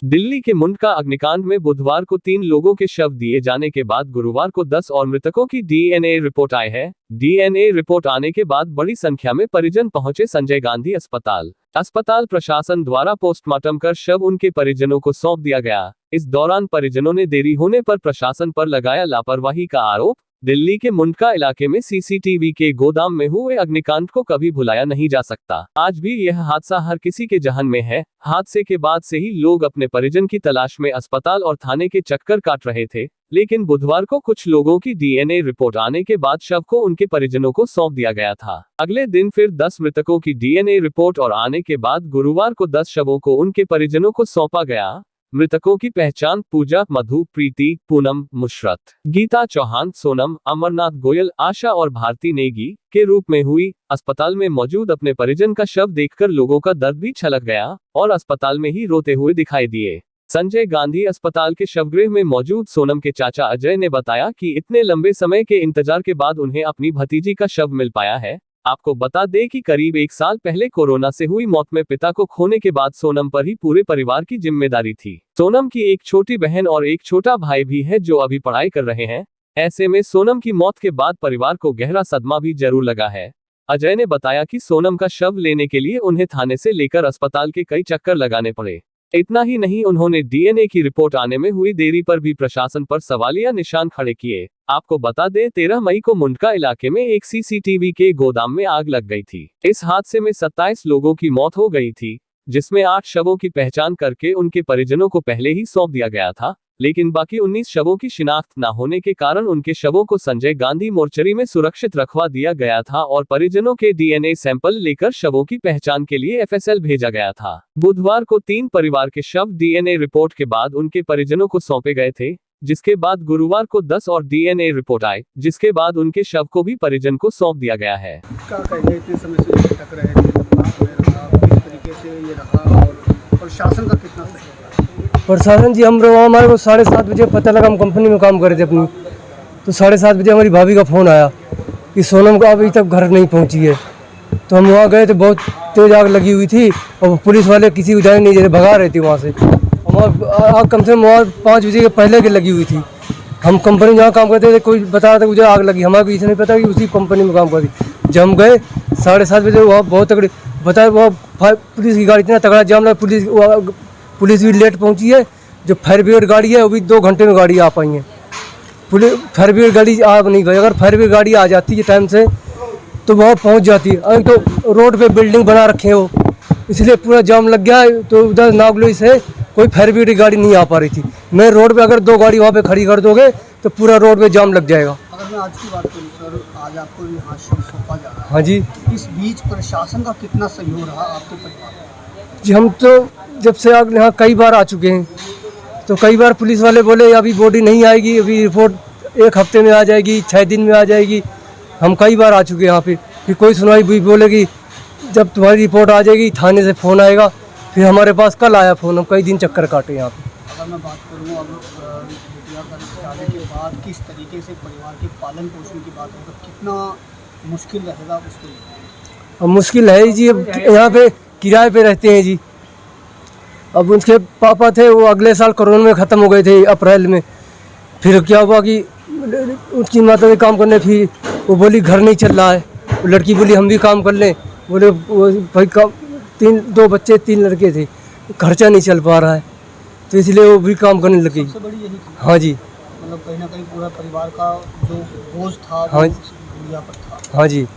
दिल्ली के मुंडका अग्निकांड में बुधवार को 3 लोगों के शव दिए जाने के बाद गुरुवार को 10 और मृतकों की डीएनए रिपोर्ट आई है। डीएनए रिपोर्ट आने के बाद बड़ी संख्या में परिजन पहुंचे संजय गांधी अस्पताल प्रशासन द्वारा पोस्टमार्टम कर शव उनके परिजनों को सौंप दिया गया। इस दौरान परिजनों ने देरी होने पर प्रशासन पर लगाया लापरवाही का आरोप। दिल्ली के मुंडका इलाके में सीसीटीवी के गोदाम में हुए अग्निकांड को कभी भुलाया नहीं जा सकता। आज भी यह हादसा हर किसी के जहन में है। हादसे के बाद से ही लोग अपने परिजन की तलाश में अस्पताल और थाने के चक्कर काट रहे थे, लेकिन बुधवार को कुछ लोगों की डीएनए रिपोर्ट आने के बाद शव को उनके परिजनों को सौंप दिया गया था। अगले दिन फिर 10 मृतकों की डीएनए रिपोर्ट और आने के बाद गुरुवार को 10 शवों को उनके परिजनों को सौंपा गया। मृतकों की पहचान पूजा, मधु, प्रीति, पूनम, मुशरत, गीता चौहान, सोनम, अमरनाथ गोयल, आशा और भारती नेगी के रूप में हुई। अस्पताल में मौजूद अपने परिजन का शव देखकर लोगों का दर्द भी छलक गया और अस्पताल में ही रोते हुए दिखाई दिए। संजय गांधी अस्पताल के शवगृह में मौजूद सोनम के चाचा अजय ने बताया कि इतने लंबे समय के इंतजार के बाद उन्हें अपनी भतीजी का शव मिल पाया है। आपको बता दें कि करीब 1 साल पहले कोरोना से हुई मौत में पिता को खोने के बाद सोनम पर ही पूरे परिवार की जिम्मेदारी थी। सोनम की एक छोटी बहन और एक छोटा भाई भी है जो अभी पढ़ाई कर रहे हैं। ऐसे में सोनम की मौत के बाद परिवार को गहरा सदमा भी जरूर लगा है। अजय ने बताया कि सोनम का शव लेने के लिए उन्हें थाने से लेकर अस्पताल के कई चक्कर लगाने पड़े। इतना ही नहीं, उन्होंने डीएनए की रिपोर्ट आने में हुई देरी पर भी प्रशासन पर सवालिया निशान खड़े किए। आपको बता दें, 13 मई को मुंडका इलाके में एक सीसीटीवी के गोदाम में आग लग गई थी। इस हादसे में 27 लोगों की मौत हो गई थी, जिसमें 8 शवों की पहचान करके उनके परिजनों को पहले ही सौंप दिया गया था, लेकिन बाकी 19 शवों की शिनाख्त न होने के कारण उनके शवों को संजय गांधी मोर्चरी में सुरक्षित रखवा दिया गया था और परिजनों के डीएनए सैंपल लेकर शवों की पहचान के लिए एफएसएल भेजा गया था। बुधवार को 3 परिवार के शव डीएनए रिपोर्ट के बाद उनके परिजनों को सौंपे गए थे, जिसके बाद गुरुवार को 10 और डीएनए रिपोर्ट आए, जिसके बाद उनके शव को भी परिजन को सौंप दिया गया है। प्रशासन का कितना सहयोग? प्रशासन जी, हमारे को 7:30 बजे पता लगा, हम कंपनी में काम कर रहे थे अपनी, तो 7:30 बजे हमारी भाभी का फ़ोन आया कि सोनम को अभी तक घर नहीं पहुंची है। तो हम वहाँ गए तो बहुत तेज़ आग लगी हुई थी और पुलिस वाले किसी को जाने नहीं दे रहे, भगा रहे थे वहाँ से। आग कम से कम वहाँ 5 बजे के पहले की लगी हुई थी। हम कंपनी जहाँ काम करते थे, कोई बता रहा था मुझे आग लगी, हमारे को इसे नहीं पता कि उसी कंपनी में काम करती। जब हम गए 7:30 बजे, वहाँ बहुत तगड़ी बताया, वहाँ पुलिस की गाड़ी इतना तगड़ा जाम लगा, पुलिस भी लेट पहुंची है। जो फायर ब्रिगेड गाड़ी है वो भी 2 घंटे में गाड़ी आ पाई है। फायर ब्रिगेड गाड़ी आ नहीं गई। अगर फायर ब्रिगेड गाड़ी आ जाती है टाइम से तो वहाँ पहुंच जाती है। अभी तो रोड पे बिल्डिंग बना रखे हैं वो, इसलिए पूरा जाम लग गया है। तो उधर नागलोई से कोई फायर ब्रिगेड गाड़ी नहीं आ पा रही थी। मैं रोड पे अगर 2 गाड़ी वहाँ पे खड़ी कर दोगे तो पूरा रोड पे जाम लग जाएगा। अगर मैं आज की बात करूँ सर, आज आपको यहाँ शव सौंपा जा रहा है। हाँ जी। इस बीच प्रशासन का कितना सहयोग रहा आपके परिवार? जी, हम तो जब से आग यहाँ कई बार आ चुके हैं, तो कई बार पुलिस वाले बोले अभी बॉडी नहीं आएगी, अभी रिपोर्ट 1 हफ्ते में आ जाएगी, 6 दिन में आ जाएगी। हम कई बार आ चुके हैं यहाँ पे, फिर कोई सुनवाई भी बोलेगी जब तुम्हारी रिपोर्ट आ जाएगी थाने से फ़ोन आएगा। फिर हमारे पास कल आया फ़ोन, हम कई दिन चक्कर काटे यहाँ पे। अगर मैं बात करूँ अब जाने के बाद किस तरीके से परिवार के पालन पोषण की बात हो, तो कितना मुश्किल रहेगा उसके लिए? अब मुश्किल है जी, अब यहाँ पे किराए पे रहते हैं जी। अब उनके पापा थे वो अगले साल कोरोना में ख़त्म हो गए थे अप्रैल में। फिर क्या हुआ कि उनकी माता ने काम करने, फिर वो बोली घर नहीं चल रहा है। वो लड़की बोली हम भी काम कर लें, बोले भाई काम 2 बच्चे 3 लड़के थे, खर्चा नहीं चल पा रहा है, तो इसलिए वो भी काम करने लगी। सबसे बड़ी यही थी। हाँ जी, मतलब कहीं ना कहीं पूरा परिवार का जो बोझ था हाँ, वो पर था। हाँ जी।